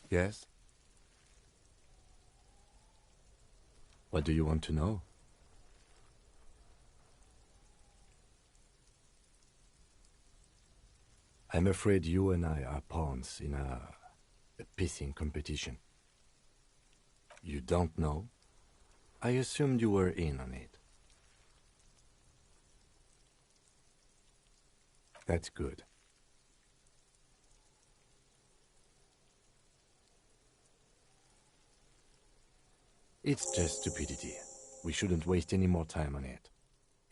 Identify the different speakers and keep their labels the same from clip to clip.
Speaker 1: Yes? What do you want to know? I'm afraid you and I are pawns in a pissing competition. You don't know? I assumed you were in on it. That's good. It's just stupidity. We shouldn't waste any more time on it.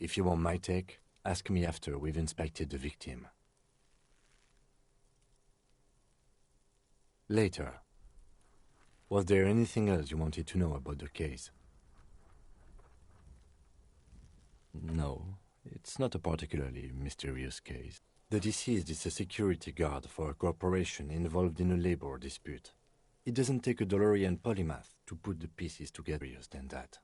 Speaker 1: If you want my take, ask me after we've inspected the victim. Later. Was there anything else you wanted to know about the case? No, it's not a particularly mysterious case. The deceased is a security guard for a corporation involved in a labor dispute. It doesn't take a DeLorean polymath to put the pieces together than that.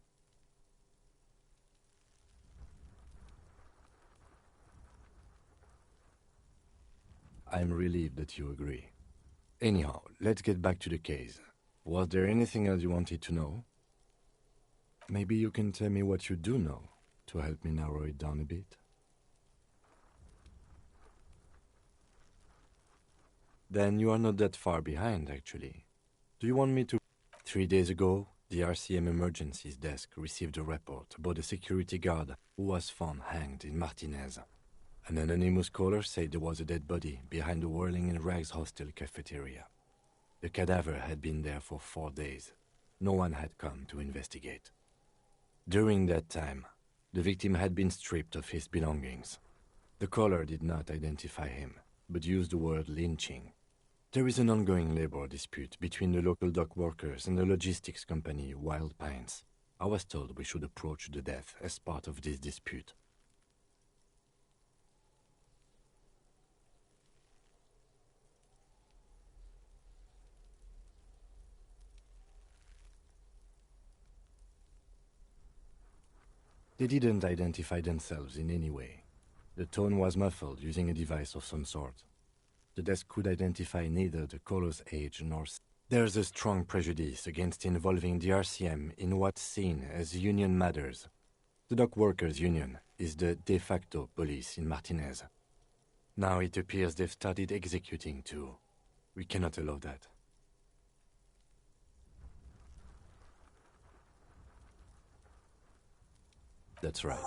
Speaker 1: I'm relieved that you agree. Anyhow, let's get back to the case. Was there anything else you wanted to know? Maybe you can tell me what you do know to help me narrow it down a bit. Then you are not that far behind, actually. Do you want me to... 3 days ago, the RCM Emergencies Desk received a report about a security guard who was found hanged in Martinez. An anonymous caller said there was a dead body behind the Whirling in Rags hostel cafeteria. The cadaver had been there for 4 days. No one had come to investigate. During that time, the victim had been stripped of his belongings. The caller did not identify him, but used the word lynching. There is an ongoing labor dispute between the local dock workers and the logistics company Wild Pines. I was told we should approach the death as part of this dispute. They didn't identify themselves in any way. The tone was muffled using a device of some sort. The desk could identify neither the caller's age nor... There's a strong prejudice against involving the RCM in what's seen as union matters. The dock workers' union is the de facto police in Martinez. Now it appears they've started executing too. We cannot allow that. That's right.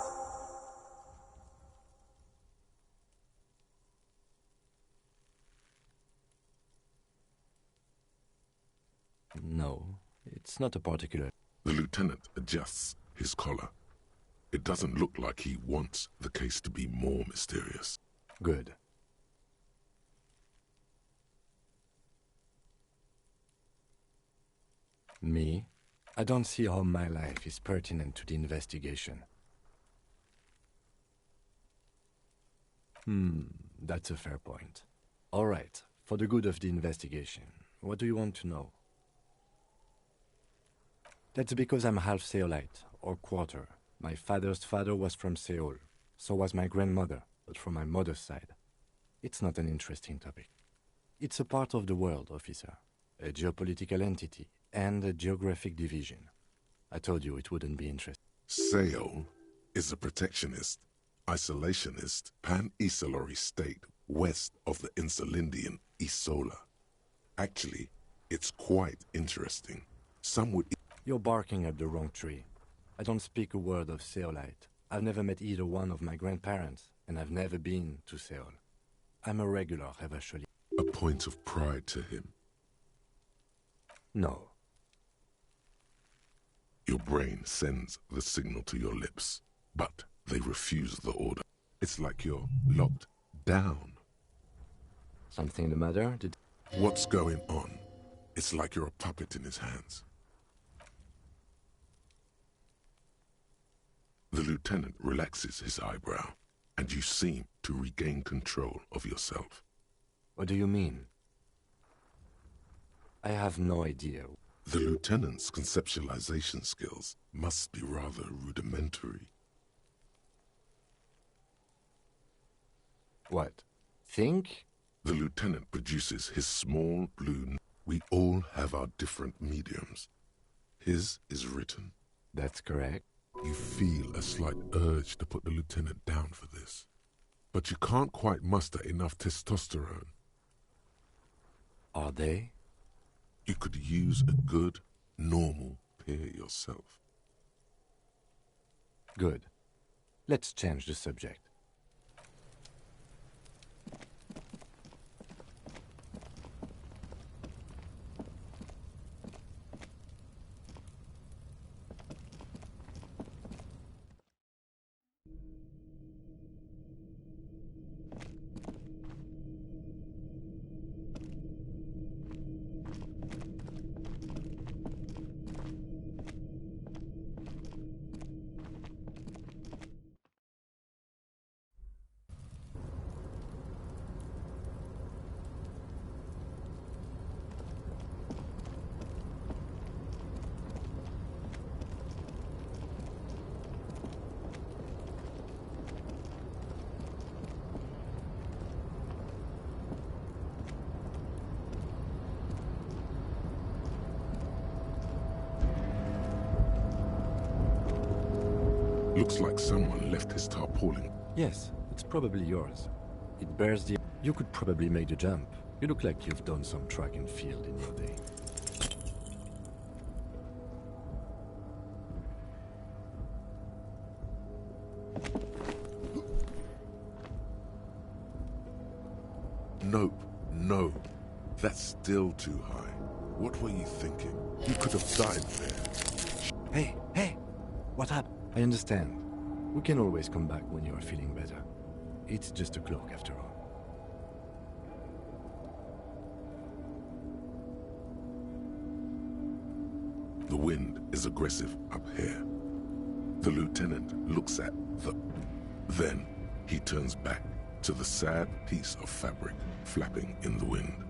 Speaker 1: No, it's not a particular...
Speaker 2: The lieutenant adjusts his collar. It doesn't look like he wants the case to be more mysterious.
Speaker 1: Good. Me? I don't see how my life is pertinent to the investigation. That's a fair point. All right, for the good of the investigation, what do you want to know? That's because I'm half Seolite, or quarter. My father's father was from Seoul. So was my grandmother, but from my mother's side. It's not an interesting topic. It's a part of the world, officer. A geopolitical entity and a geographic division. I told you it wouldn't be interesting.
Speaker 2: Seoul is a protectionist, isolationist, pan-Isolari state west of the Insulindian Isola. Actually, it's quite interesting. Some would...
Speaker 1: You're barking up the wrong tree. I don't speak a word of Seolite. I've never met either one of my grandparents, and I've never been to Seoul. I'm a regular, eventually.
Speaker 2: A point of pride to him.
Speaker 1: No.
Speaker 2: Your brain sends the signal to your lips, but they refuse the order. It's like you're locked down.
Speaker 1: Something the matter?
Speaker 2: What's going on? It's like you're a puppet in his hands. The lieutenant relaxes his eyebrow, and you seem to regain control of yourself.
Speaker 1: What do you mean? I have no idea.
Speaker 2: The lieutenant's conceptualization skills must be rather rudimentary.
Speaker 1: What? Think?
Speaker 2: The lieutenant produces his small blue... We all have our different mediums. His is written.
Speaker 1: That's correct.
Speaker 2: You feel a slight urge to put the lieutenant down for this. But you can't quite muster enough testosterone.
Speaker 1: Are they?
Speaker 2: You could use a good, normal peer yourself.
Speaker 1: Good. Let's change the subject.
Speaker 2: Looks like someone left his tarpaulin.
Speaker 1: Yes, it's probably yours. It bears the... You could probably make the jump. You look like you've done some track and field in your day.
Speaker 2: Nope, no. That's still too high. What were you thinking? You could have died there.
Speaker 1: Hey! What happened? I understand. We can always come back when you are feeling better. It's just a cloak after all.
Speaker 2: The wind is aggressive up here. The lieutenant looks at the... Then he turns back to the sad piece of fabric flapping in the wind.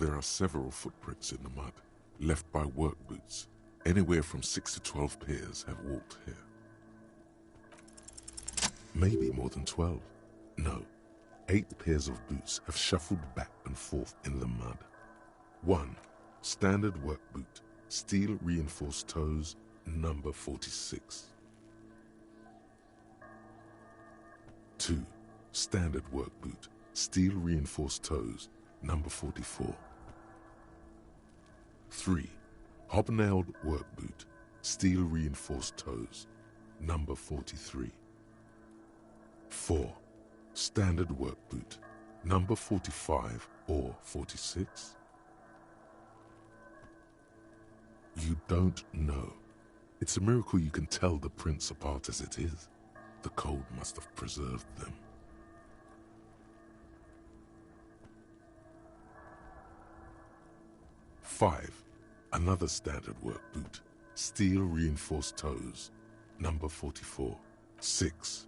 Speaker 2: There are several footprints in the mud, left by work boots. Anywhere from 6 to 12 pairs have walked here. Maybe more than 12. No, 8 pairs of boots have shuffled back and forth in the mud. 1. Standard work boot, steel reinforced toes, number 46. 2. Standard work boot, steel reinforced toes, number 44. 3. Hobnailed work boot, steel reinforced toes, number 43. 4. Standard work boot, number 45 or 46. You don't know. It's a miracle you can tell the prints apart as it is. The cold must have preserved them. 5. Another standard work boot, steel reinforced toes, number 44. 6.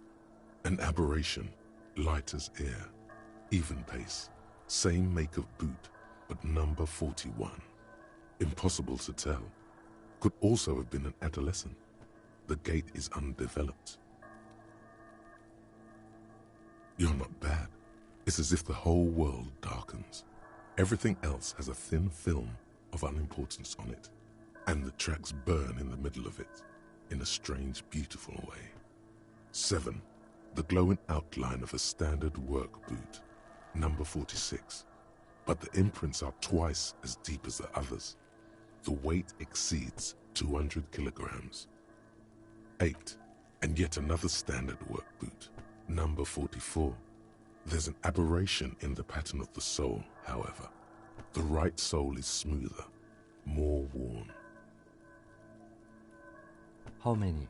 Speaker 2: An aberration, light as air, even pace, same make of boot, but number 41. Impossible to tell. Could also have been an adolescent. The gait is undeveloped. You're not bad. It's as if the whole world darkens. Everything else has a thin film of unimportance on it, and the tracks burn in the middle of it, in a strange, beautiful way. 7. The glowing outline of a standard work boot, number 46. But the imprints are twice as deep as the others. The weight exceeds 200 kilograms. 8. And yet another standard work boot, number 44. There's an aberration in the pattern of the sole, however. The right sole is smoother, more worn.
Speaker 1: How many?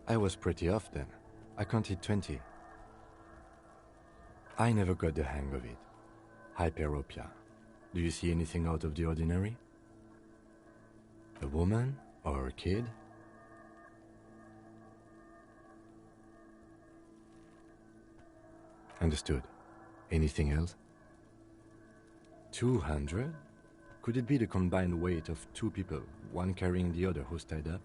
Speaker 1: I was pretty off then. I counted 20. I never got the hang of it. Hyperopia. Do you see anything out of the ordinary? A woman or a kid? Understood. Anything else? 200? Could it be the combined weight of 2 people, one carrying the other who's tied up?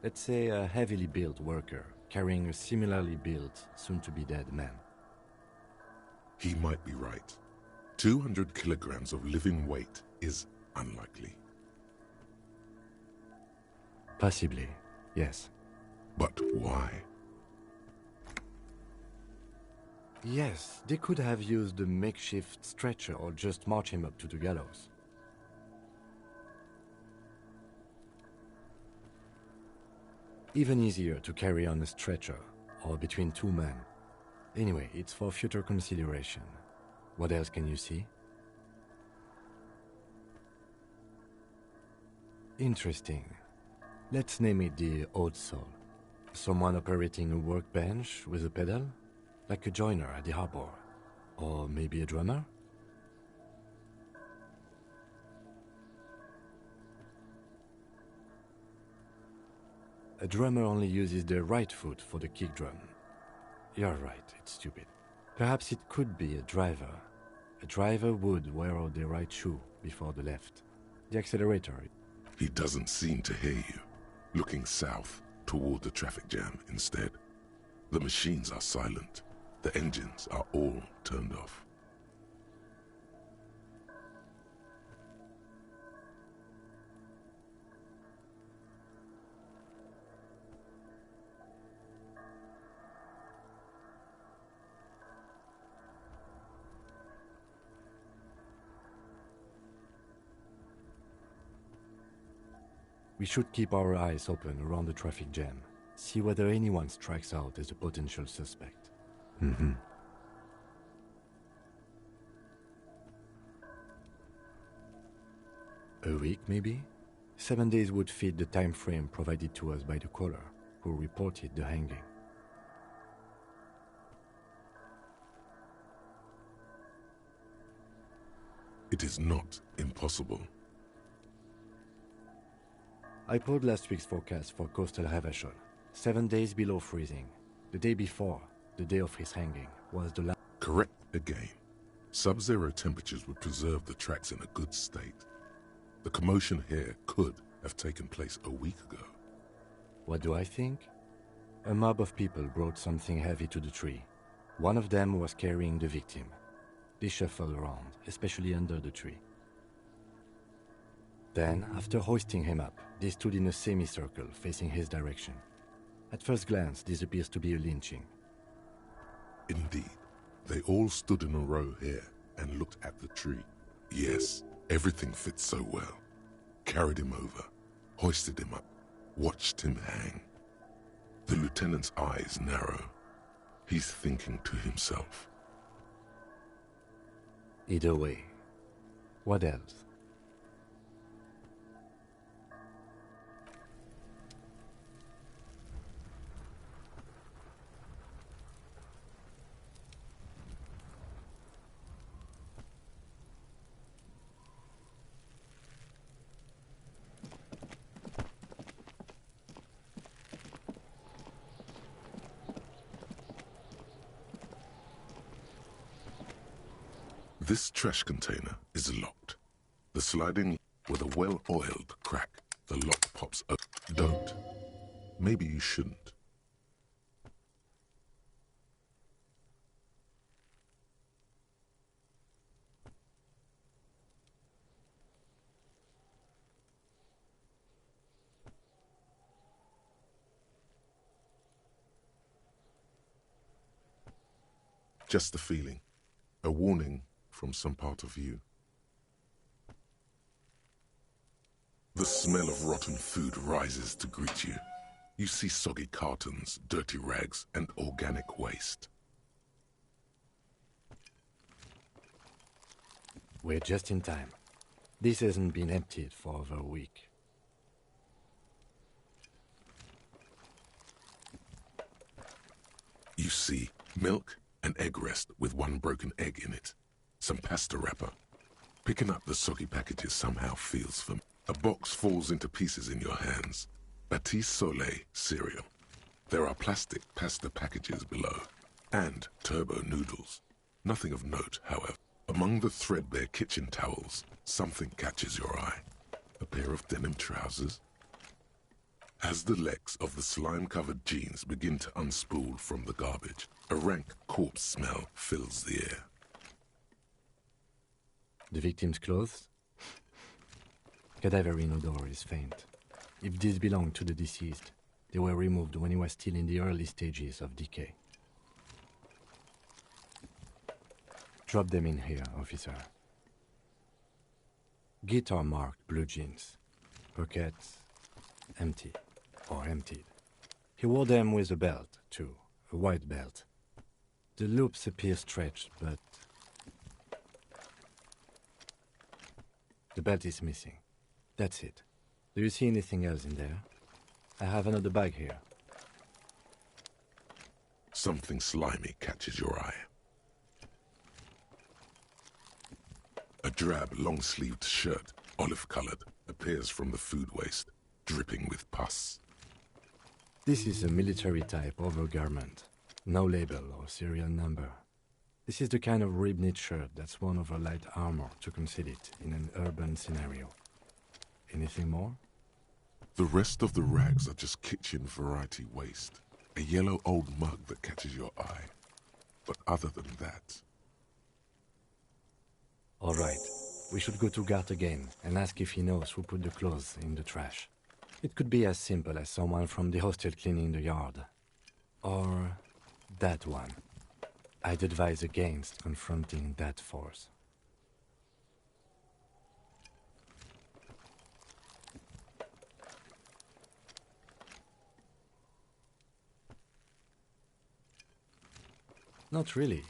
Speaker 1: Let's say a heavily built worker carrying a similarly built, soon-to-be-dead man.
Speaker 2: He might be right. 200 kilograms of living weight is unlikely.
Speaker 1: Possibly, yes.
Speaker 2: But why?
Speaker 1: Yes, they could have used a makeshift stretcher or just march him up to the gallows. Even easier to carry on a stretcher, or between 2 men. Anyway, it's for future consideration. What else can you see? Interesting. Let's name it the odd soul. Someone operating a workbench with a pedal? Like a joiner at the harbor. Or maybe a drummer? A drummer only uses the right foot for the kick drum. You're right, it's stupid. Perhaps it could be a driver. A driver would wear out the right shoe before the left. The accelerator.
Speaker 2: He doesn't seem to hear you, looking south toward the traffic jam instead. The machines are silent. The engines are all turned off.
Speaker 1: We should keep our eyes open around the traffic jam. See whether anyone strikes out as a potential suspect. A week, maybe? 7 days would fit the time frame provided to us by the caller, who reported the hanging.
Speaker 2: It is not impossible.
Speaker 1: I pulled last week's forecast for coastal Havashol. 7 days below freezing. The day before, the day of his hanging, was the last.
Speaker 2: Correct again. Sub-zero temperatures would preserve the tracks in a good state. The commotion here could have taken place a week ago.
Speaker 1: What do I think? A mob of people brought something heavy to the tree. One of them was carrying the victim. They shuffled around, especially under the tree. Then, after hoisting him up, they stood in a semicircle facing his direction. At first glance, this appears to be a lynching.
Speaker 2: Indeed, they all stood in a row here and looked at the tree. Yes, everything fits so well. Carried him over, hoisted him up, watched him hang. The lieutenant's eyes narrow. He's thinking to himself.
Speaker 1: Either way, what else?
Speaker 2: This trash container is locked. The sliding with a well-oiled crack. The lock pops up. Don't. Maybe you shouldn't. Just a feeling. A warning from some part of you. The smell of rotten food rises to greet you. You see soggy cartons, dirty rags, and organic waste.
Speaker 1: We're just in time. This hasn't been emptied for over a week.
Speaker 2: You see milk and egg rest with one broken egg in it. Some pasta wrapper. Picking up the soggy packages somehow feels familiar. A box falls into pieces in your hands. Batiste Soleil cereal. There are plastic pasta packages below. And turbo noodles. Nothing of note, however. Among the threadbare kitchen towels, something catches your eye. A pair of denim trousers. As the legs of the slime-covered jeans begin to unspool from the garbage, a rank corpse smell fills the air.
Speaker 1: The victim's clothes? Cadaverine odor is faint. If these belong to the deceased, they were removed when he was still in the early stages of decay. Drop them in here, officer. Guitar-marked blue jeans. Pockets empty or emptied. He wore them with a belt, too, a white belt. The loops appear stretched, but the belt is missing. That's it. Do you see anything else in there? I have another bag here.
Speaker 2: Something slimy catches your eye. A drab, long-sleeved shirt, olive-colored, appears from the food waste, dripping with pus.
Speaker 1: This is a military-type overgarment. No label or serial number. This is the kind of rib-knit shirt that's worn over light armor to conceal it in an urban scenario. Anything more?
Speaker 2: The rest of the rags are just kitchen variety waste. A yellow old mug that catches your eye. But other than that...
Speaker 1: All right. We should go to Gart again and ask if he knows who put the clothes in the trash. It could be as simple as someone from the hostel cleaning the yard. Or that one. I'd advise against confronting that force. Not really.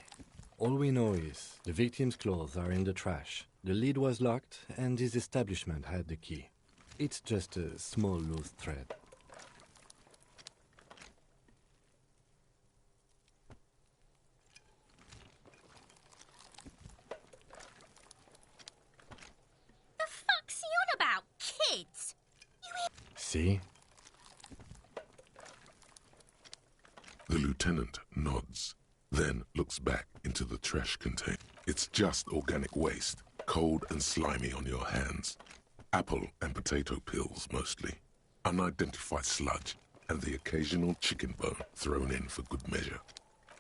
Speaker 1: All we know is the victim's clothes are in the trash. The lid was locked and his establishment had the key. It's just a small loose thread.
Speaker 3: The fuck's he on about, kids?
Speaker 1: See?
Speaker 2: The lieutenant nods, then looks back into the trash container. It's just organic waste, cold and slimy on your hands. Apple and potato peels, mostly. Unidentified sludge, and the occasional chicken bone thrown in for good measure.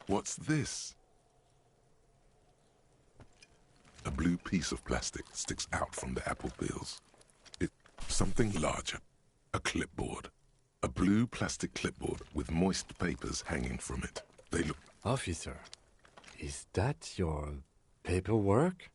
Speaker 2: What's this? A blue piece of plastic sticks out from the apple peels. It's something larger. A clipboard. A blue plastic clipboard with moist papers hanging from it. They look...
Speaker 1: Officer, is that your paperwork?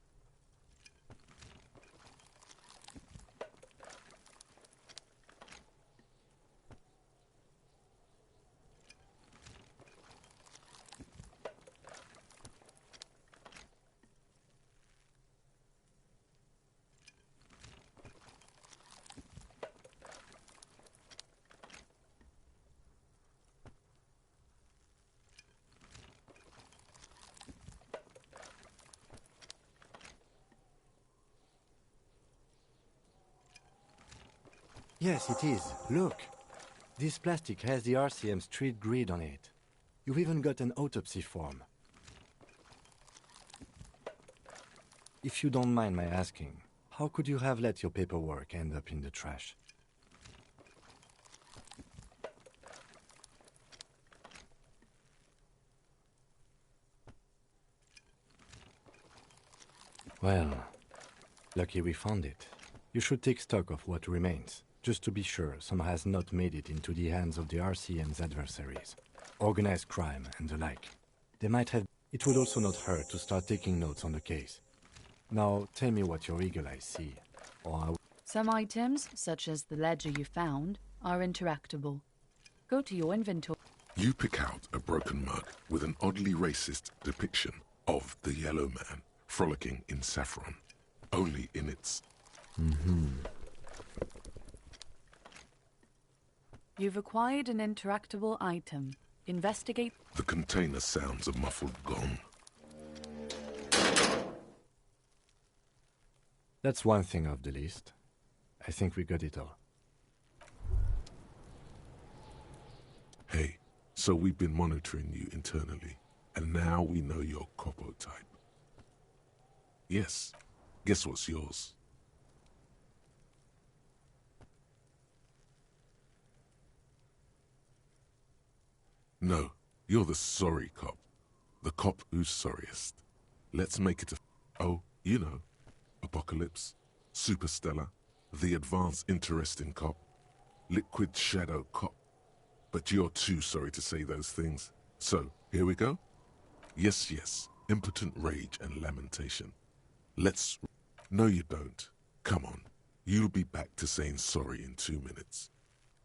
Speaker 1: Yes, it is. Look. This plastic has the RCM street grid on it. You've even got an autopsy form. If you don't mind my asking, how could you have let your paperwork end up in the trash? Well, lucky we found it. You should take stock of what remains, just to be sure some has not made it into the hands of the RCM's adversaries. Organized crime and the like. They might have... It would also not hurt to start taking notes on the case. Now, tell me what your eagle eyes see, or
Speaker 4: Some items, such as the ledger you found, are interactable. Go to your inventory.
Speaker 2: You pick out a broken mug with an oddly racist depiction of the yellow man frolicking in saffron, only in its...
Speaker 4: You've acquired an interactable item. Investigate.
Speaker 2: The container sounds a muffled gong.
Speaker 1: That's one thing off the list. I think we got it all.
Speaker 2: Hey, so we've been monitoring you internally, and now we know your Copo type. Yes, guess what's yours? No, you're the sorry cop. The cop who's sorriest. Let's make it a... Oh, you know. Apocalypse, Superstellar, the advanced interesting cop, liquid shadow cop. But you're too sorry to say those things. So, here we go? Yes, yes, impotent rage and lamentation. Let's... No, you don't. Come on. You'll be back to saying sorry in 2 minutes.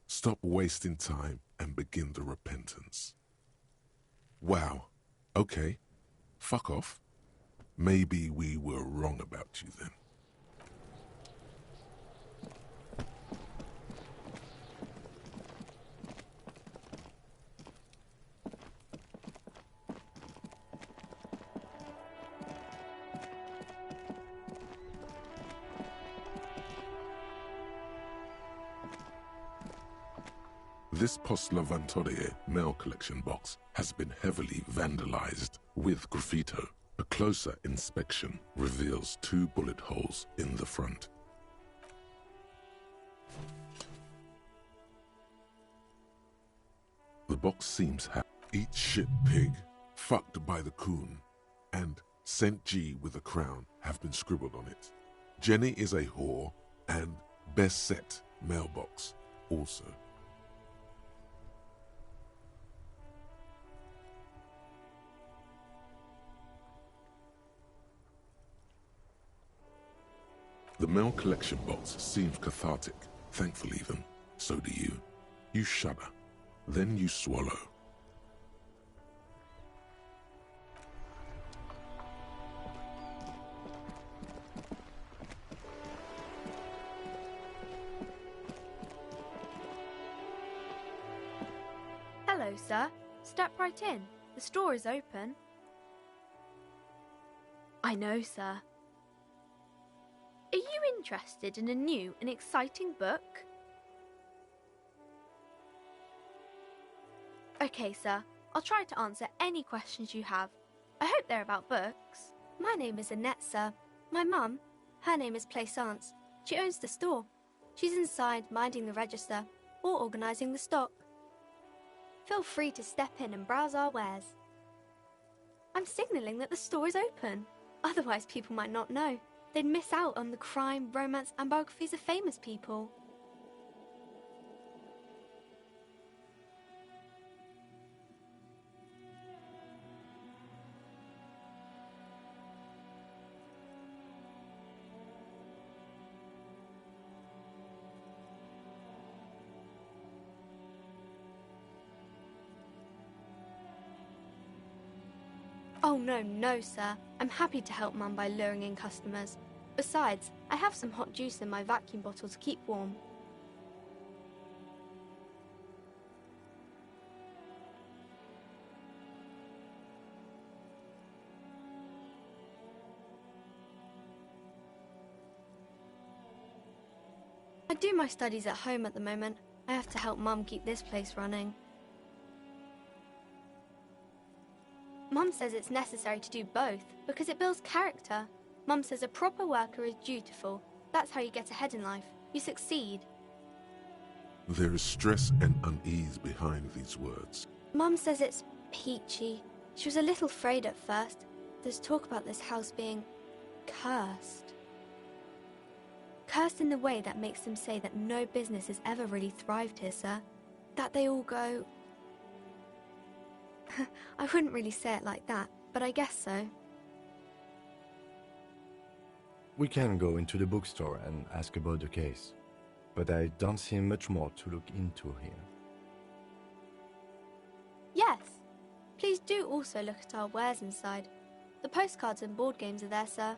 Speaker 2: Stop wasting time and begin the repentance. Wow. Okay. Fuck off. Maybe we were wrong about you then. This Post Levantorie mail collection box has been heavily vandalized with graffito. A closer inspection reveals 2 bullet holes in the front. The box seems eat shit pig, fucked by the coon, and St. G with a crown have been scribbled on it. Jenny is a whore, and best set mailbox also. The mail collection box seems cathartic, thankful even. So do you. You shudder. Then you swallow.
Speaker 5: Hello, sir. Step right in. The store is open. I know, sir. Are you interested in a new and exciting book? Okay, sir. I'll try to answer any questions you have. I hope they're about books. My name is Annette, sir. My mum, her name is Plaisance. She owns the store. She's inside minding the register or organising the stock. Feel free to step in and browse our wares. I'm signalling that the store is open. Otherwise people might not know. They'd miss out on the crime, romance and biographies of famous people. Oh no, sir. I'm happy to help Mum by luring in customers. Besides, I have some hot juice in my vacuum bottle to keep warm. I do my studies at home at the moment. I have to help Mum keep this place running. Mum says it's necessary to do both because it builds character. Mum says a proper worker is dutiful. That's how you get ahead in life. You succeed.
Speaker 2: There is stress and unease behind these words.
Speaker 5: Mum says it's peachy. She was a little afraid at first. There's talk about this house being cursed. Cursed in the way that makes them say that no business has ever really thrived here, sir. That they all go... I wouldn't really say it like that, but I guess so.
Speaker 1: We can go into the bookstore and ask about the case, but I don't see much more to look into here.
Speaker 5: Yes. Please do also look at our wares inside. The postcards and board games are there, sir.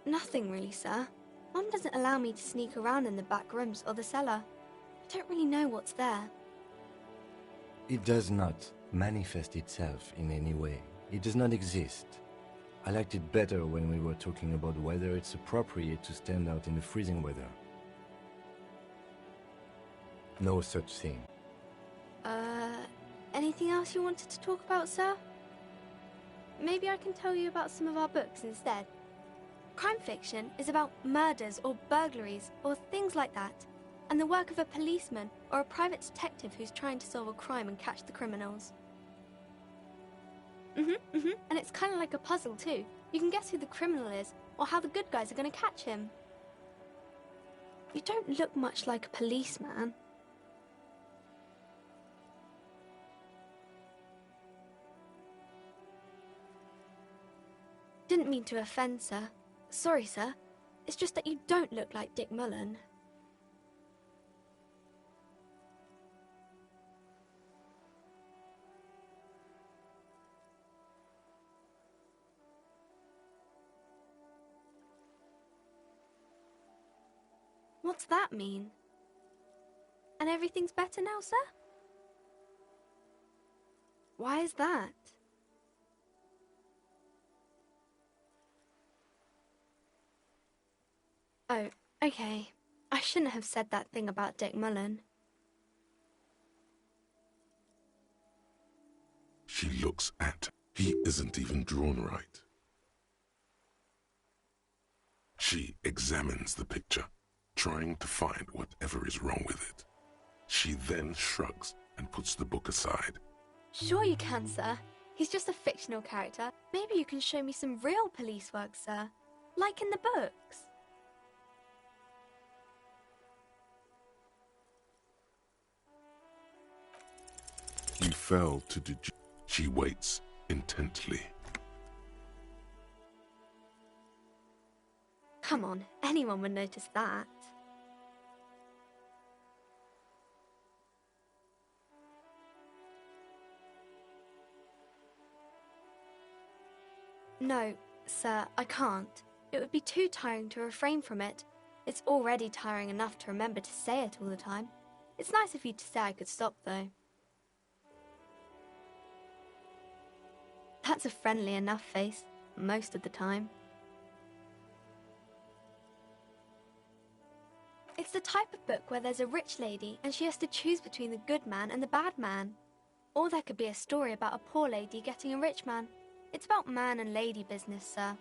Speaker 5: Nothing really, sir. Mum doesn't allow me to sneak around in the back rooms or the cellar. I don't really know what's there.
Speaker 1: It does not manifest itself in any way. It does not exist. I liked it better when we were talking about whether it's appropriate to stand out in the freezing weather. No such thing.
Speaker 5: Anything else you wanted to talk about, sir? Maybe I can tell you about some of our books instead. Crime fiction is about murders or burglaries or things like that, and the work of a policeman or a private detective who's trying to solve a crime and catch the criminals. And it's kind of like a puzzle too. You can guess who the criminal is or how the good guys are going to catch him. You don't look much like a policeman. Didn't mean to offend, sir. Sorry, sir. It's just that you don't look like Dick Mullen. What's that mean? And everything's better now, sir? Why is that? Oh, okay. I shouldn't have said that thing about Dick Mullen.
Speaker 2: She looks at. He isn't even drawn right. She examines the picture, trying to find whatever is wrong with it. She then shrugs and puts the book aside.
Speaker 5: Sure you can, sir. He's just a fictional character. Maybe you can show me some real police work, sir. Like in the books.
Speaker 2: He fell to She waits intently.
Speaker 5: Come on, anyone would notice that. No, sir, I can't. It would be too tiring to refrain from it. It's already tiring enough to remember to say it all the time. It's nice of you to say I could stop, though. That's a friendly enough face, most of the time. It's the type of book where there's a rich lady and she has to choose between the good man and the bad man. Or there could be a story about a poor lady getting a rich man. It's about man and lady business, sir.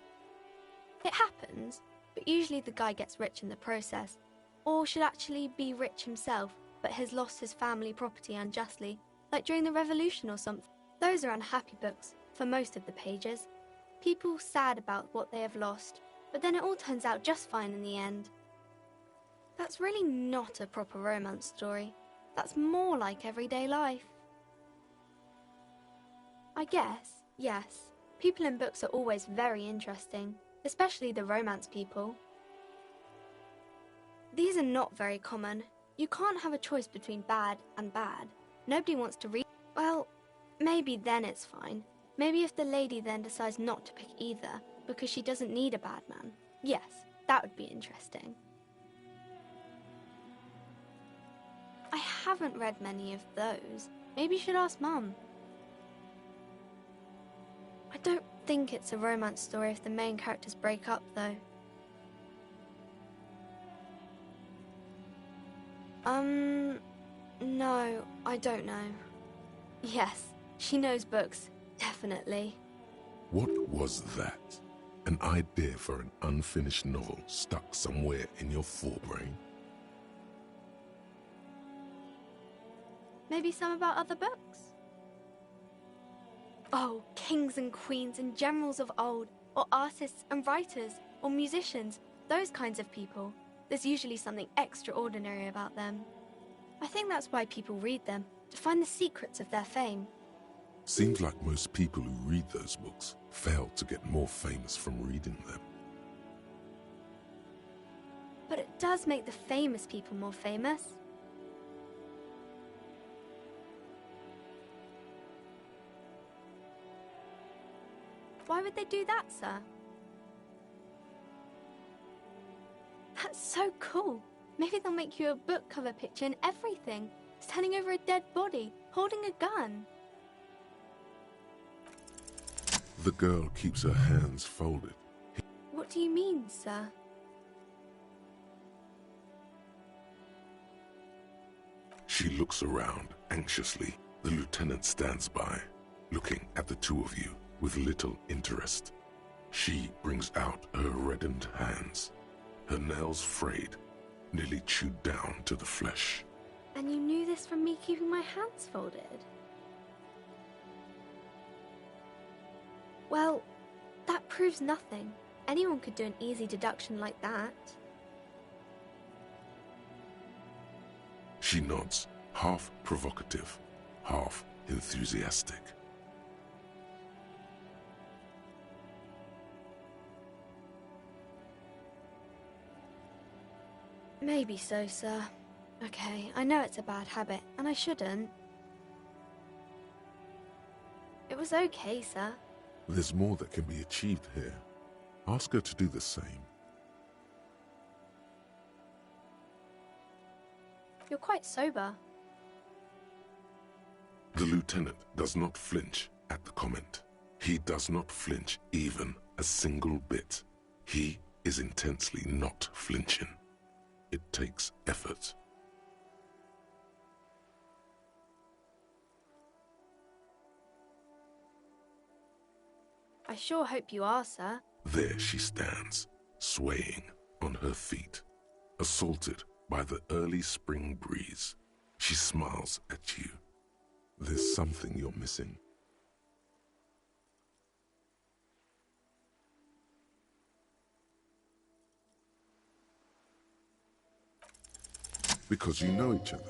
Speaker 5: It happens, but usually the guy gets rich in the process, or should actually be rich himself, but has lost his family property unjustly, like during the revolution or something. Those are unhappy books, for most of the pages. People sad about what they have lost, but then it all turns out just fine in the end. That's really not a proper romance story. That's more like everyday life. I guess, yes, people in books are always very interesting, especially the romance people. These are not very common. You can't have a choice between bad and bad. Nobody wants to read. Well, maybe then it's fine. Maybe if the lady then decides not to pick either, because she doesn't need a bad man. Yes, that would be interesting. I haven't read many of those. Maybe you should ask Mum. I don't think it's a romance story if the main characters break up, though. No, I don't know. Yes, she knows books, definitely.
Speaker 2: What was that? An idea for an unfinished novel stuck somewhere in your forebrain?
Speaker 5: Maybe some about other books? Oh, kings and queens and generals of old, or artists and writers, or musicians, those kinds of people. There's usually something extraordinary about them. I think that's why people read them, to find the secrets of their fame.
Speaker 2: Seems like most people who read those books fail to get more famous from reading them.
Speaker 5: But it does make the famous people more famous. Why would they do that, sir? That's so cool. Maybe they'll make you a book cover picture and everything, standing over a dead body, holding a gun.
Speaker 2: The girl keeps her hands folded.
Speaker 5: What do you mean, sir?
Speaker 2: She looks around anxiously. The lieutenant stands by, looking at the two of you with little interest. She brings out her reddened hands, her nails frayed, nearly chewed down to the flesh.
Speaker 5: And you knew this from me keeping my hands folded? Well, that proves nothing. Anyone could do an easy deduction like that.
Speaker 2: She nods, half provocative, half enthusiastic.
Speaker 5: Maybe so, sir. Okay, I know it's a bad habit, and I shouldn't. It was okay, sir.
Speaker 2: There's more that can be achieved here. Ask her to do the same.
Speaker 5: You're quite sober.
Speaker 2: The lieutenant does not flinch at the comment. He does not flinch even a single bit. He is intensely not flinching. It takes effort.
Speaker 5: I sure hope you are, sir.
Speaker 2: There she stands, swaying on her feet, assaulted by the early spring breeze. She smiles at you. There's something you're missing. Because you know each other.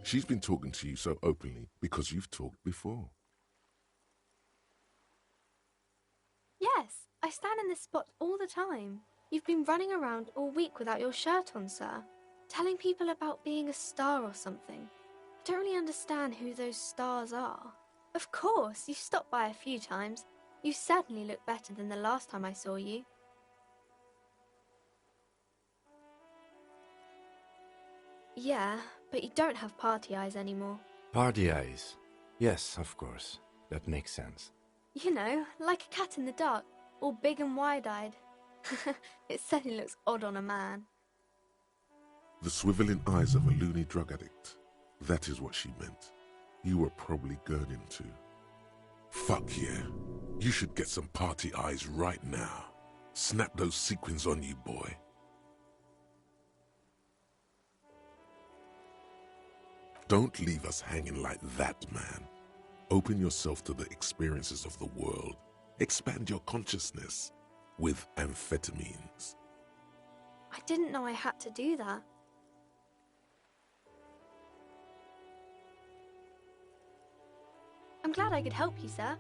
Speaker 2: She's been talking to you so openly because you've talked before.
Speaker 5: Yes, I stand in this spot all the time. You've been running around all week without your shirt on, sir. Telling people about being a star or something. I don't really understand who those stars are. Of course, you've stopped by a few times. You certainly look better than the last time I saw you. Yeah, but you don't have party eyes anymore.
Speaker 1: Party eyes. Yes, of course. That makes sense.
Speaker 5: You know, like a cat in the dark, all big and wide-eyed. It certainly looks odd on a man.
Speaker 2: The swiveling eyes of a loony drug addict. That is what she meant. You were probably gurning too. Fuck yeah. You should get some party eyes right now. Snap those sequins on you, boy. Don't leave us hanging like that, man. Open yourself to the experiences of the world. Expand your consciousness with amphetamines.
Speaker 5: I didn't know I had to do that. I'm glad I could help you, sir.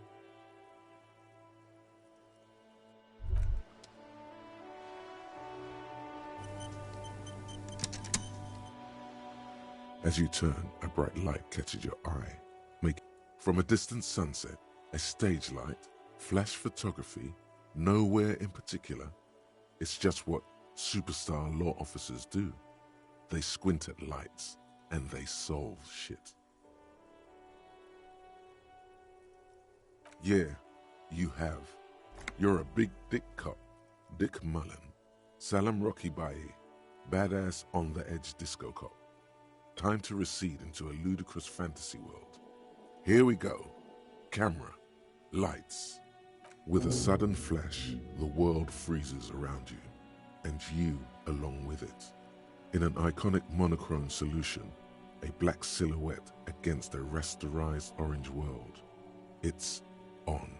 Speaker 2: As you turn, a bright light catches your eye. From a distant sunset, a stage light, flash photography, nowhere in particular. It's just what superstar law officers do. They squint at lights and they solve shit. Yeah, you have. You're a big dick cop, Dick Mullen, Salam Rocky Baye, badass on the edge disco cop. Time to recede into a ludicrous fantasy world. Here we go. Camera, lights. With a sudden flash, the world freezes around you, and you along with it. In an iconic monochrome solution, a black silhouette against a rasterized orange world. It's on.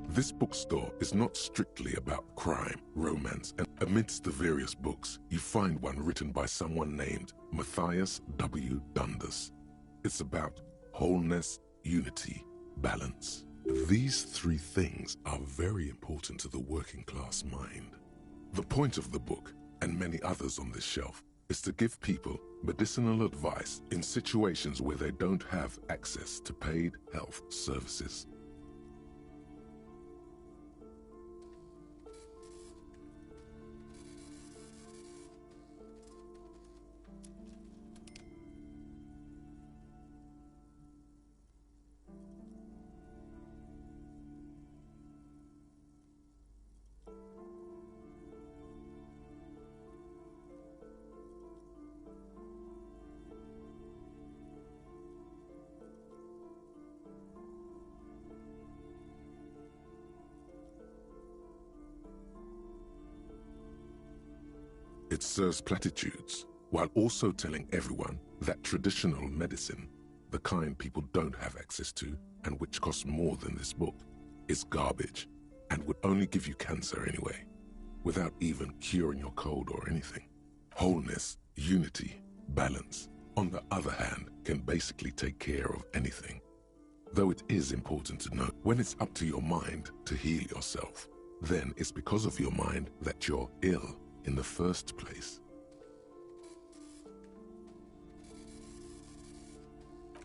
Speaker 2: This bookstore is not strictly about crime, romance, and amidst the various books, you find one written by someone named Matthias W. Dundas. It's about wholeness, unity, balance. These three things are very important to the working class mind. The point of the book, and many others on this shelf, is to give people medicinal advice in situations where they don't have access to paid health services. It serves platitudes, while also telling everyone that traditional medicine, the kind people don't have access to and which costs more than this book, is garbage and would only give you cancer anyway, without even curing your cold or anything. Wholeness, unity, balance, on the other hand, can basically take care of anything. Though it is important to note, when it's up to your mind to heal yourself, then it's because of your mind that you're ill in the first place.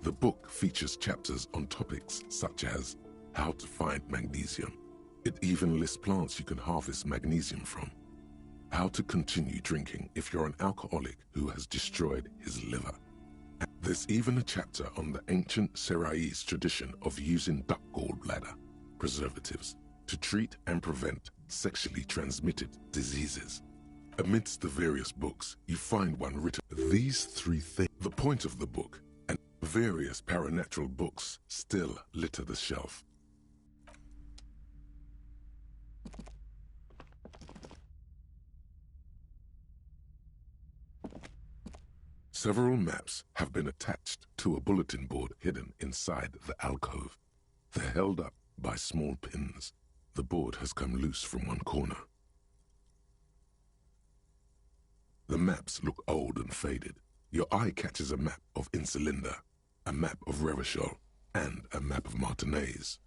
Speaker 2: The book features chapters on topics such as how to find magnesium. It even lists plants you can harvest magnesium from. How to continue drinking if you're an alcoholic who has destroyed his liver. There's even a chapter on the ancient Seraïs tradition of using duck gallbladder preservatives to treat and prevent sexually transmitted diseases. Amidst the various books, you find one written. These three things, the point of the book, and various paranatural books still litter the shelf. Several maps have been attached to a bulletin board hidden inside the alcove. They're held up by small pins. The board has come loose from one corner. The maps look old and faded. Your eye catches a map of Insulinda, a map of Revachol, and a map of Martinez.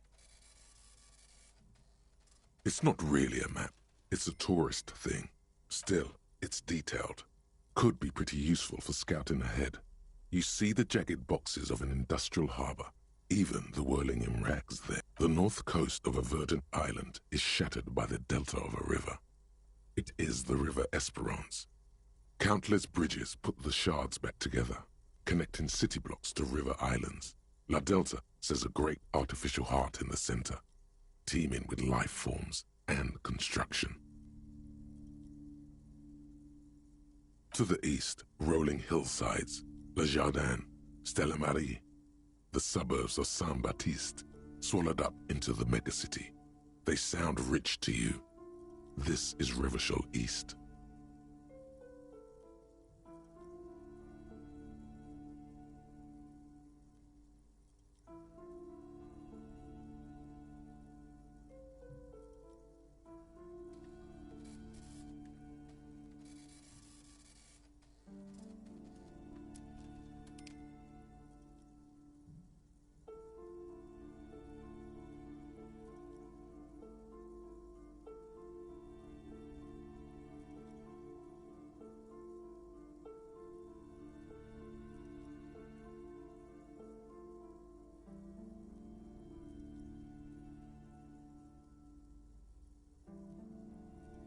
Speaker 2: It's not really a map. It's a tourist thing. Still, it's detailed. Could be pretty useful for scouting ahead. You see the jagged boxes of an industrial harbor, even the whirling in rags there. The north coast of a verdant island is shattered by the delta of a river. It is the River Esperance. Countless bridges put the shards back together, connecting city blocks to river islands. La Delta says a great artificial heart in the center, teeming with life forms and construction. To the east, rolling hillsides, Le Jardin, Stella Marie, the suburbs of Saint-Baptiste, swallowed up into the megacity. They sound rich to you. This is Revachol East.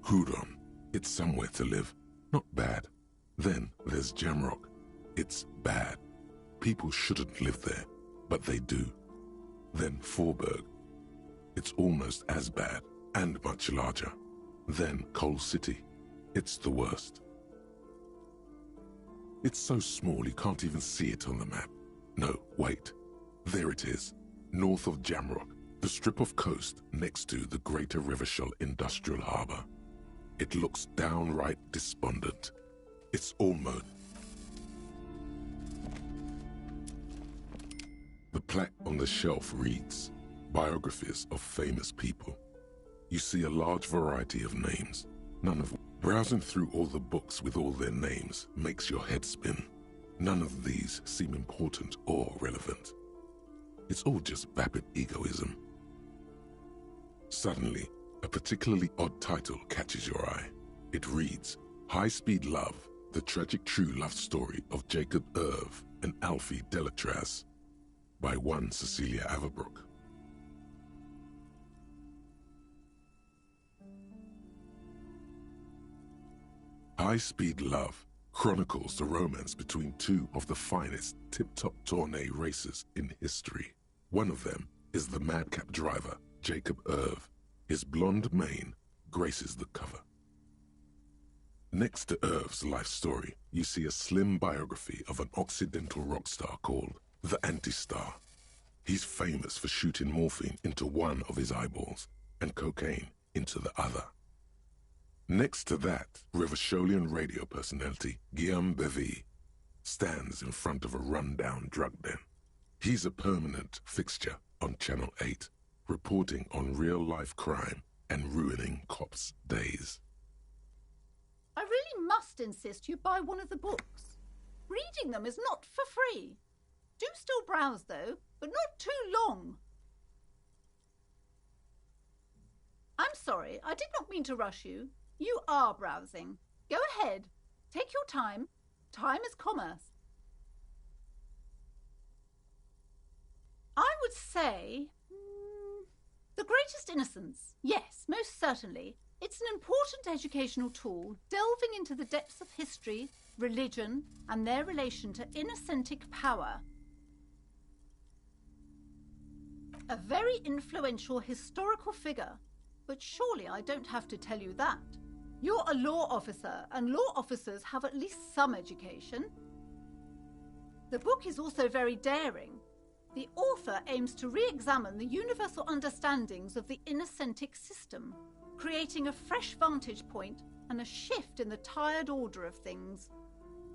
Speaker 2: Hudon, it's somewhere to live. Not bad. Then there's Jamrock. It's bad. People shouldn't live there, but they do. Then Forberg. It's almost as bad, and much larger. Then Coal City. It's the worst. It's so small you can't even see it on the map. No, wait. There it is, north of Jamrock, the strip of coast next to the Greater Revachol Industrial Harbor. It looks downright despondent. It's almost... The plaque on the shelf reads, Biographies of Famous People. You see a large variety of names, none of... Browsing through all the books with all their names makes your head spin. None of these seem important or relevant. It's all just vapid egoism. Suddenly, a particularly odd title catches your eye. It reads, High-Speed Love, the tragic true love story of Jacob Irv and Alfie Delatraz, by one Cecilia Averbrook. High-Speed Love chronicles the romance between two of the finest tip-top tourney racers in history. One of them is the madcap driver, Jacob Irv. His blonde mane graces the cover. Next to Irv's life story, you see a slim biography of an Occidental rock star called the Anti-Star. He's famous for shooting morphine into one of his eyeballs and cocaine into the other. Next to that, Revacholian radio personality Guillaume Bevy stands in front of a run-down drug den. He's a permanent fixture on Channel 8, reporting on real-life crime and ruining cops' days.
Speaker 6: I really must insist you buy one of the books. Reading them is not for free. Do still browse, though, but not too long. I'm sorry, I did not mean to rush you. You are browsing. Go ahead. Take your time. Time is commerce. I would say... The Greatest Innocence. Yes, most certainly. It's an important educational tool, delving into the depths of history, religion, and their relation to innocentic power. A very influential historical figure, but surely I don't have to tell you that. You're a law officer, and law officers have at least some education. The book is also very daring. The author aims to re-examine the universal understandings of the innocentic system, creating a fresh vantage point and a shift in the tired order of things.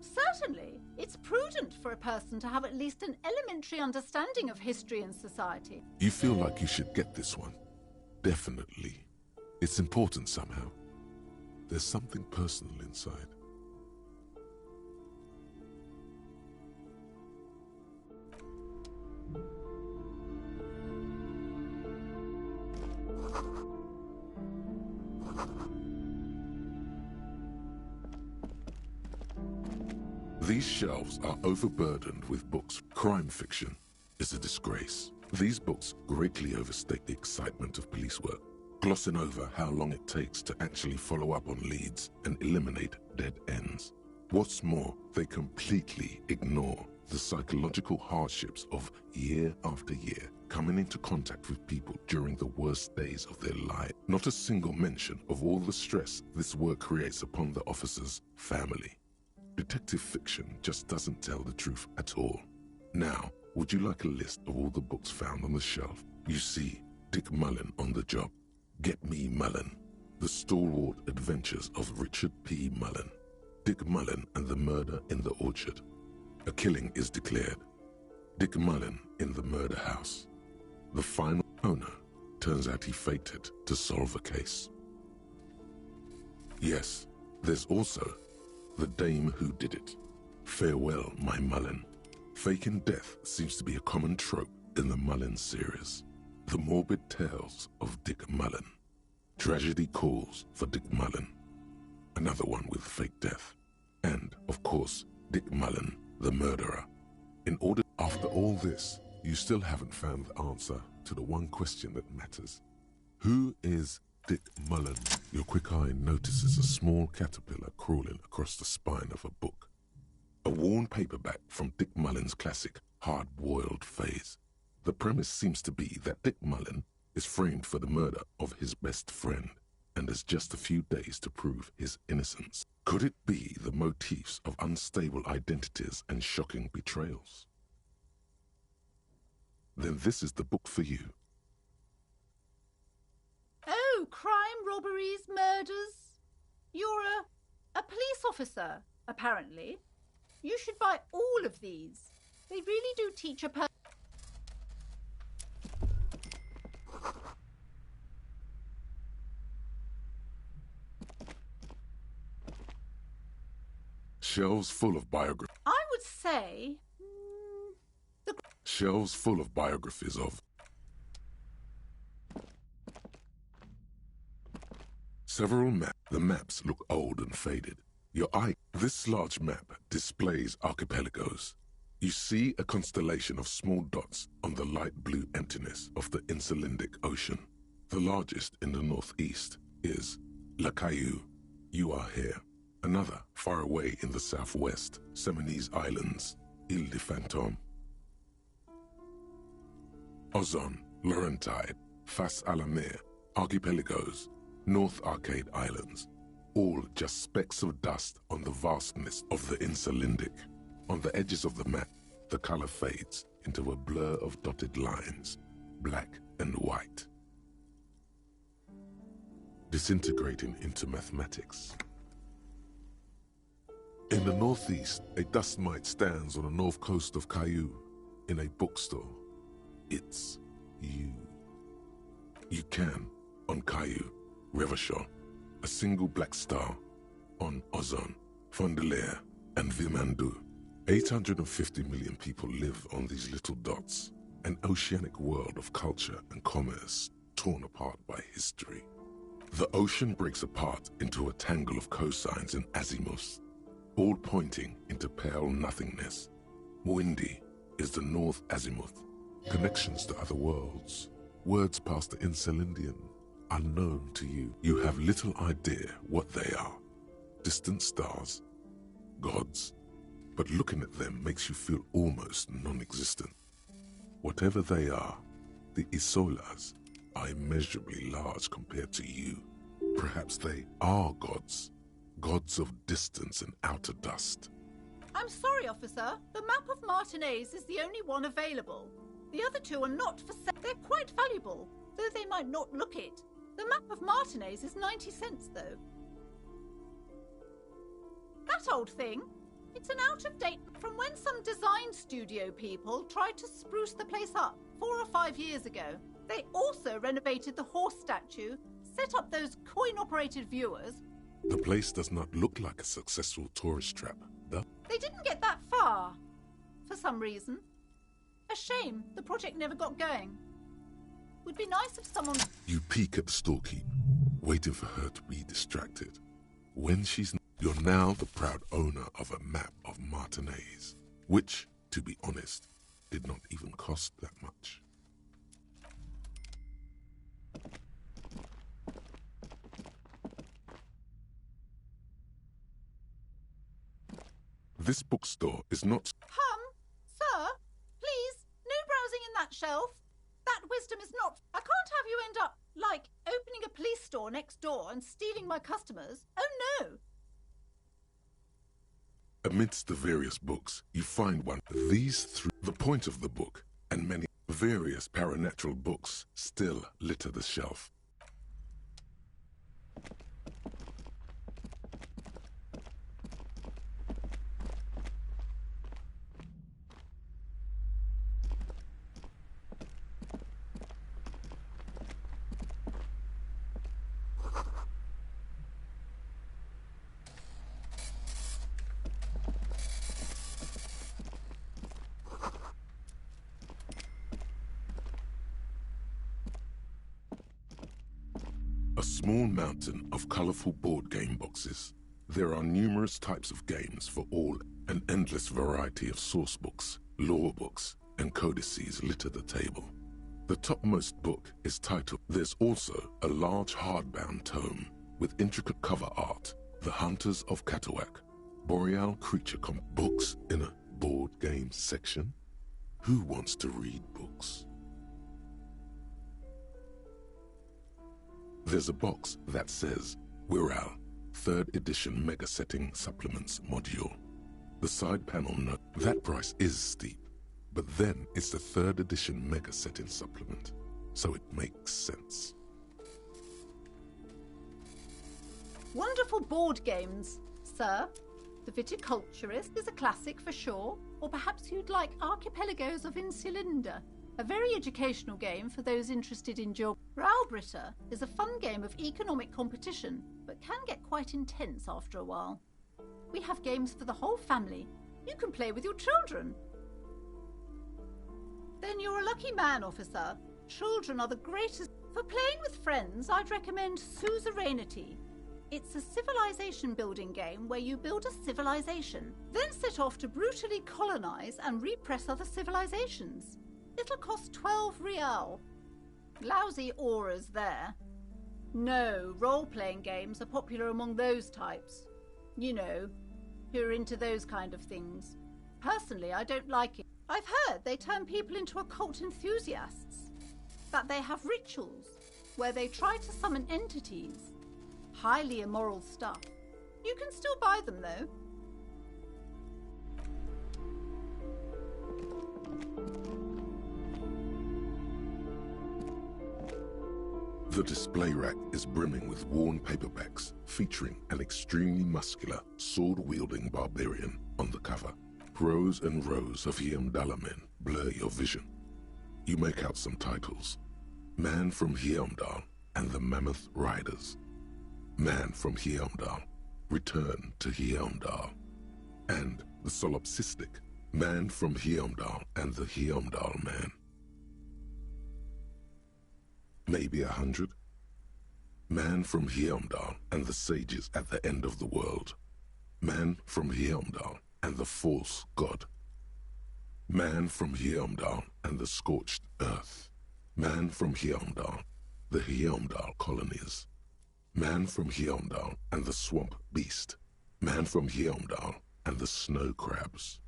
Speaker 6: Certainly, it's prudent for a person to have at least an elementary understanding of history and society.
Speaker 2: You feel like you should get this one. Definitely. It's important somehow. There's something personal inside. These shelves are overburdened with books. Crime fiction is a disgrace. These books greatly overstate the excitement of police work, glossing over how long it takes to actually follow up on leads and eliminate dead ends. What's more, they completely ignore the psychological hardships of year after year coming into contact with people during the worst days of their life. Not a single mention of all the stress this work creates upon the officer's family. Detective fiction just doesn't tell the truth at all. Now, would you like a list of all the books found on the shelf? You see Dick Mullen on the job. Get Me Mullen. The Stalwart Adventures of Richard P. Mullen. Dick Mullen and the Murder in the Orchard. A killing is declared. Dick Mullen in the murder house. The final owner turns out he fated to solve a case. Yes, there's also The Dame Who Did It. Farewell, My Mullen. Faking death seems to be a common trope in the Mullen series. The Morbid Tales of Dick Mullen. Tragedy Calls for Dick Mullen. Another one with fake death. And, of course, Dick Mullen, the murderer. After all this, you still haven't found the answer to the one question that matters. Who is Dick Mullen? Your quick eye notices a small caterpillar crawling across the spine of a book. A worn paperback from Dick Mullen's classic hard-boiled phase. The premise seems to be that Dick Mullen is framed for the murder of his best friend and has just a few days to prove his innocence. Could it be the motifs of unstable identities and shocking betrayals? Then this is the book for you.
Speaker 6: Oh, crime, robberies, murders. You're a police officer, apparently. You should buy all of these. They really do teach a person.
Speaker 2: Shelves full of biographies.
Speaker 6: I would say...
Speaker 2: Shelves full of biographies of several maps. The maps look old and faded. This large map displays archipelagos. You see a constellation of small dots on the light blue emptiness of the Insulindic Ocean. The largest in the northeast is La Caillou. You are here. Another far away in the southwest, Seminese Islands, Ile de Fantôme. Ozon, Laurentide, Fas à la Mer, Archipelagos, North Arcade Islands, all just specks of dust on the vastness of the Insulindic. On the edges of the map, the color fades into a blur of dotted lines, black and white, disintegrating into mathematics. In the northeast, a dust mite stands on the north coast of Caillou in a bookstore. It's you. You can, on Caillou, Revachon, a single black star, on Ozon, Fondelier, and Vilmandoux. 850 million people live on these little dots, an oceanic world of culture and commerce torn apart by history. The ocean breaks apart into a tangle of cosines and azimuths, all pointing into pale nothingness. Windy is the north azimuth. Connections to other worlds, words past the Insulindian, unknown to you. You have little idea what they are. Distant stars, gods, but looking at them makes you feel almost non-existent. Whatever they are, the Isolas are immeasurably large compared to you. Perhaps they are gods, gods of distance and outer dust.
Speaker 6: I'm sorry, officer. The map of Martinez is the only one available. The other two are not for sale. They're quite valuable, though they might not look it. The map of Martinez is 90 cents, though. That old thing? It's an out-of-date from when some design studio people tried to spruce the place up 4 or 5 years ago. They also renovated the horse statue, set up those coin-operated viewers.
Speaker 2: The place does not look like a successful tourist trap, though.
Speaker 6: They didn't get that far, for some reason. A shame the project never got going. Would be nice if someone...
Speaker 2: You peek at the storekeep, waiting for her to be distracted. When she's... You're now the proud owner of a map of Martinez, which, to be honest, did not even cost that much. This bookstore is not...
Speaker 6: Sir, please, no browsing in that shelf. That wisdom is not... I can't have you end up, like, opening a police store next door and stealing my customers. Oh, no.
Speaker 2: Amidst the various books, you find one. These three, the point of the book, and many various paranatural books still litter the shelf. A small mountain of colorful board game boxes. There are numerous types of games for all, an endless variety of source books, lore books, and codices litter the table. The topmost book is titled. There's also a large hardbound tome with intricate cover art, The Hunters of Catawak, Boreal Creature books in a board game section. Who wants to read books? There's a box that says Wirral, 3rd edition Mega Setting Supplements Module. The side panel note that price is steep, but then it's the 3rd edition Mega Setting Supplement, so it makes sense.
Speaker 6: Wonderful board games, sir. The Viticulturist is a classic for sure, or perhaps you'd like Archipelagos of Insulinda, a very educational game for those interested in geography. Ralbritta is a fun game of economic competition, but can get quite intense after a while. We have games for the whole family. You can play with your children. Then you're a lucky man, officer. Children are the greatest. For playing with friends, I'd recommend Suzerainty. It's a civilization building game where you build a civilization, then set off to brutally colonize and repress other civilizations. It'll cost 12 real. Lousy auras there. No, role-playing games are popular among those types. You know, who are into those kind of things. Personally, I don't like it. I've heard they turn people into occult enthusiasts. That they have rituals where they try to summon entities. Highly immoral stuff. You can still buy them, though.
Speaker 2: The display rack is brimming with worn paperbacks featuring an extremely muscular, sword-wielding barbarian on the cover. Rows and rows of Heimdall men blur your vision. You make out some titles. Man from Heimdall and the Mammoth Riders. Man from Heimdall, Return to Heimdall. And the solipsistic Man from Heimdall and the Heimdall Man. Maybe 100. Man from Heimdall and the sages at the end of the world. Man from Heimdall and the false god. Man from Heimdall and the scorched earth. Man from Heimdall, the Heimdall colonies. Man from Heimdall and the swamp beast. Man from Heimdall and the snow crabs.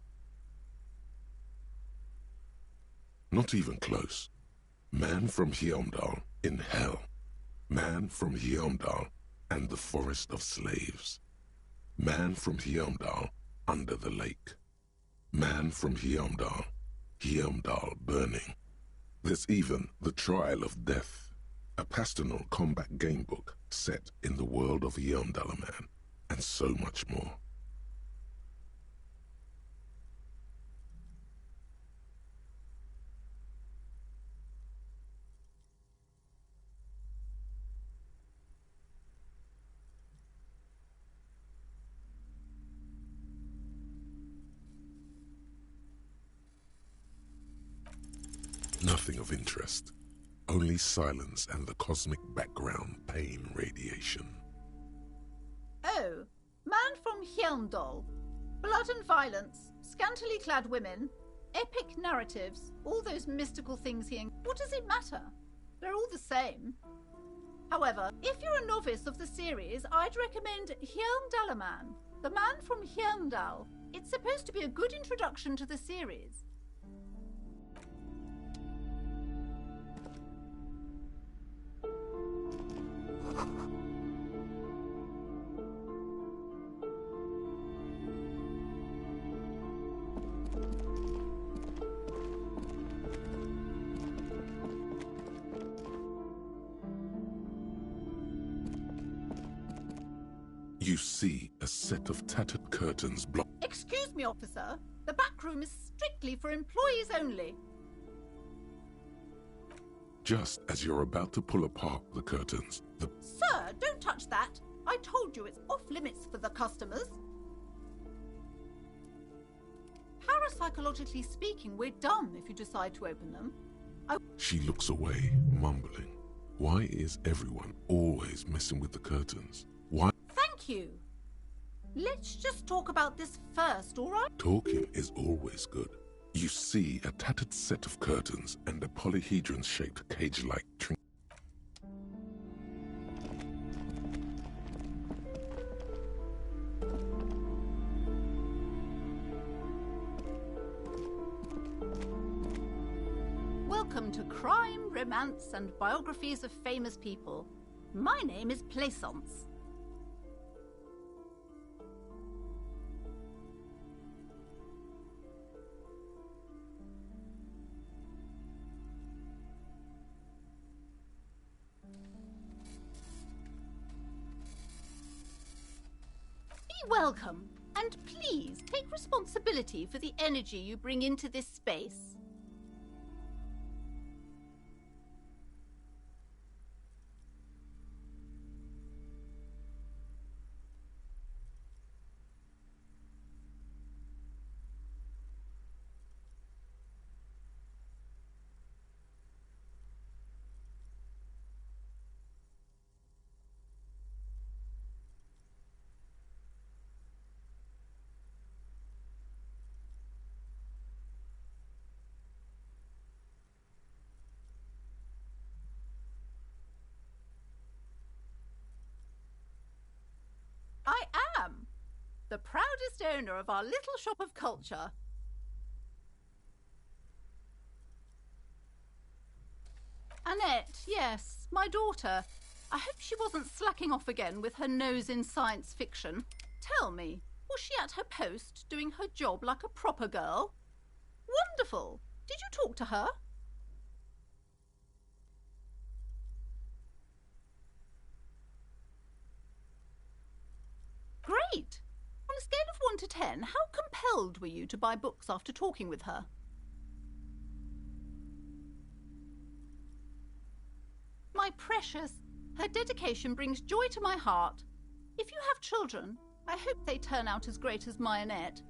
Speaker 2: Not even close. Man from Heimdall in hell. Man from Heimdall and the forest of slaves. Man from Heimdall under the lake. Man from Heimdall, Heimdall burning. There's even The Trial of Death, a pastoral combat game book set in the world of Heimdall Man, and so much more. Nothing of interest. Only silence and the cosmic background pain radiation.
Speaker 6: Oh, Man from from Hjelmdal. Blood and violence, scantily clad women, epic narratives, all those mystical things What does it matter? They're all the same. However, if you're a novice of the series, I'd recommend Hjelmdalaman, the man from Hjelmdal. It's supposed to be a good introduction to the series.
Speaker 2: You see a set of tattered curtains block.
Speaker 6: Excuse me, officer. The back room is strictly for employees only.
Speaker 2: Just as you're about to pull apart the curtains,
Speaker 6: Sir, don't touch that. I told you it's off limits for the customers. Parapsychologically speaking, we're done if you decide to open them.
Speaker 2: She looks away, mumbling. Why is everyone always messing with the curtains? Why?
Speaker 6: Thank you. Let's just talk about this first, all right?
Speaker 2: Talking is always good. You see a tattered set of curtains and a polyhedron-shaped cage-like trinket.
Speaker 6: Welcome to Crime, Romance, and Biographies of Famous People. My name is Plaisance. Be welcome, and please take responsibility for the energy you bring into this space. I am the proudest owner of our little shop of culture. Annette, yes, my daughter. I hope she wasn't slacking off again with her nose in science fiction. Tell me, was she at her post doing her job like a proper girl? Wonderful. Did you talk to her? Great! On a scale of 1 to 10, how compelled were you to buy books after talking with her? My precious, her dedication brings joy to my heart. If you have children, I hope they turn out as great as my Annette.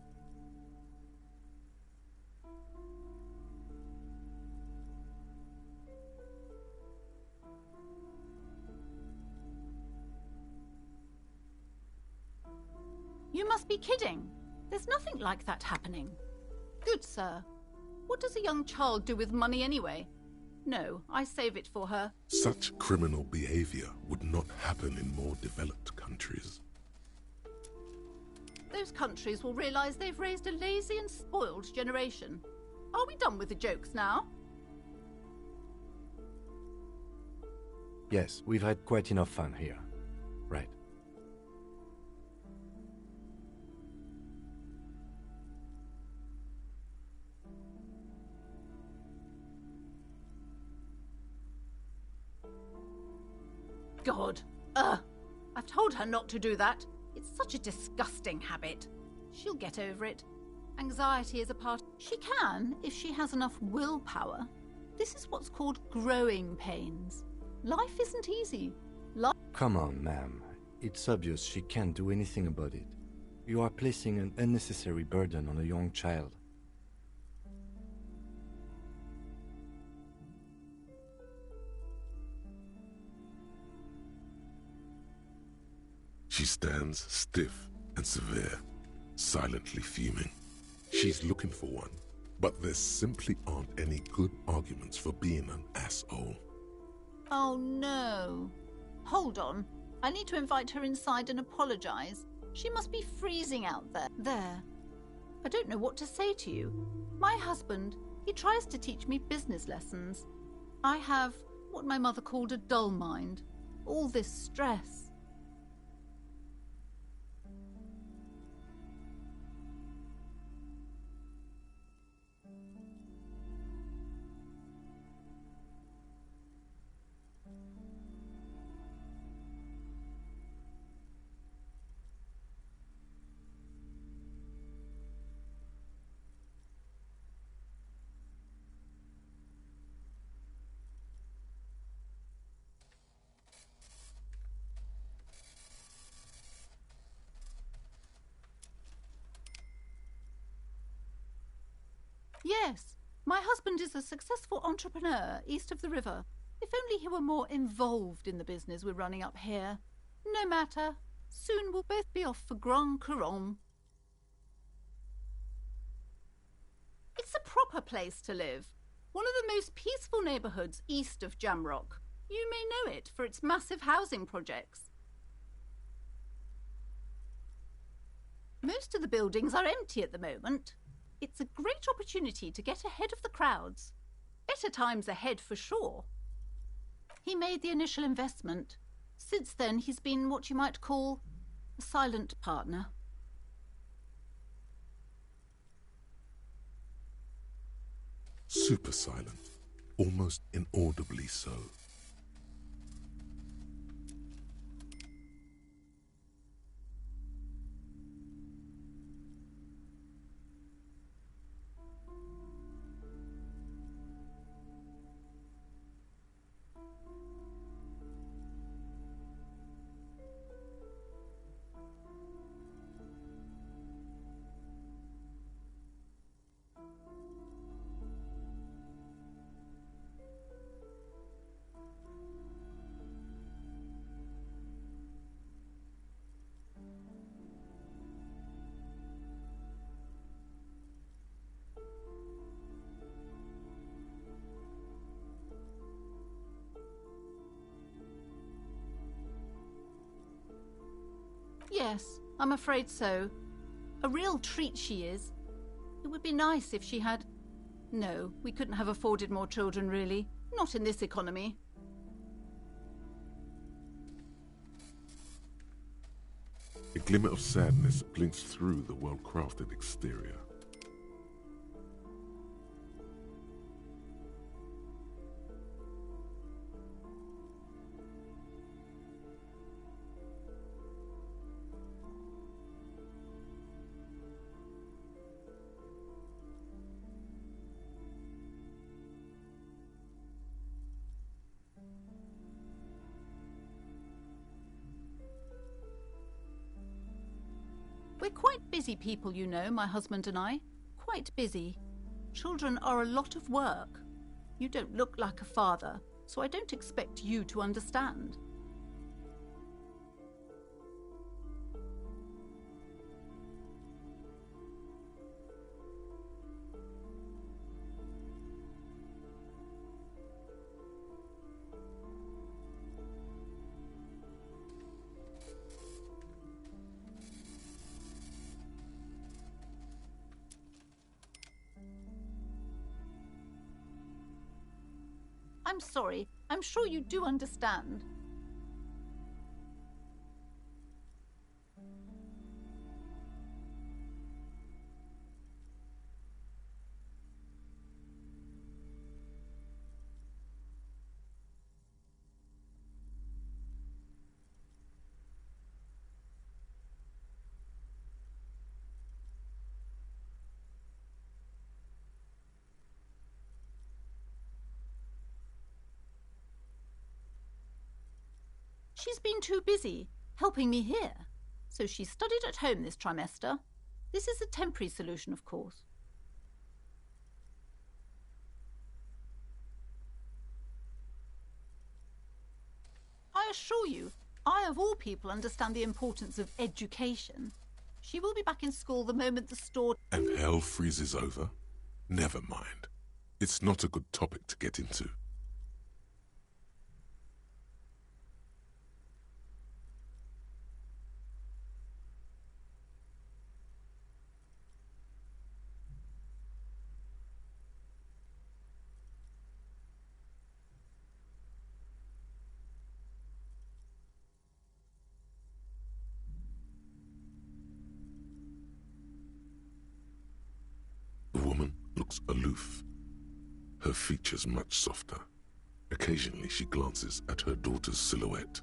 Speaker 6: You must be kidding. There's nothing like that happening. Good sir. What does a young child do with money anyway? No, I save it for her.
Speaker 2: Such criminal behavior would not happen in more developed countries.
Speaker 6: Those countries will realize they've raised a lazy and spoiled generation. Are we done with the jokes now?
Speaker 1: Yes, we've had quite enough fun here. Right.
Speaker 6: God. I've told her not to do that. It's such a disgusting habit. She'll get over it. Anxiety is a part... She can, if she has enough willpower. This is what's called growing pains. Life isn't easy.
Speaker 1: Come on, ma'am. It's obvious she can't do anything about it. You are placing an unnecessary burden on a young child.
Speaker 2: She stands stiff and severe, silently fuming. She's looking for one, but there simply aren't any good arguments for being an asshole.
Speaker 6: Oh no. Hold on. I need to invite her inside and apologize. She must be freezing out there. There. I don't know what to say to you. My husband, he tries to teach me business lessons. I have what my mother called a dull mind. All this stress. Yes, my husband is a successful entrepreneur east of the river. If only he were more involved in the business we're running up here. No matter. Soon we'll both be off for Grand Couronne. It's a proper place to live. One of the most peaceful neighbourhoods east of Jamrock. You may know it for its massive housing projects. Most of the buildings are empty at the moment. It's a great opportunity to get ahead of the crowds. Better times ahead for sure. He made the initial investment. Since then, he's been what you might call a silent partner.
Speaker 2: Super silent, almost inaudibly so.
Speaker 6: Yes, I'm afraid so. A real treat she is. It would be nice if she had... No, we couldn't have afforded more children, really. Not in this economy.
Speaker 2: A glimmer of sadness blinks through the well-crafted exterior.
Speaker 6: We're quite busy people, you know, my husband and I. Quite busy. Children are a lot of work. You don't look like a father, so I don't expect you to understand. I'm sorry. I'm sure you do understand. She's been too busy helping me here, so she studied at home this trimester. This is a temporary solution, of course. I assure you, I of all people understand the importance of education. She will be back in school the moment the store...
Speaker 2: And hell freezes over? Never mind. It's not a good topic to get into. The woman looks aloof, her features much softer. Occasionally she glances at her daughter's silhouette.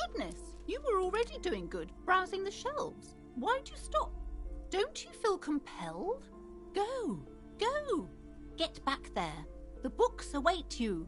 Speaker 6: goodness, you were already doing good, browsing the shelves. Why'd you stop? Don't you feel compelled? Go, go! Get back there. The books await you.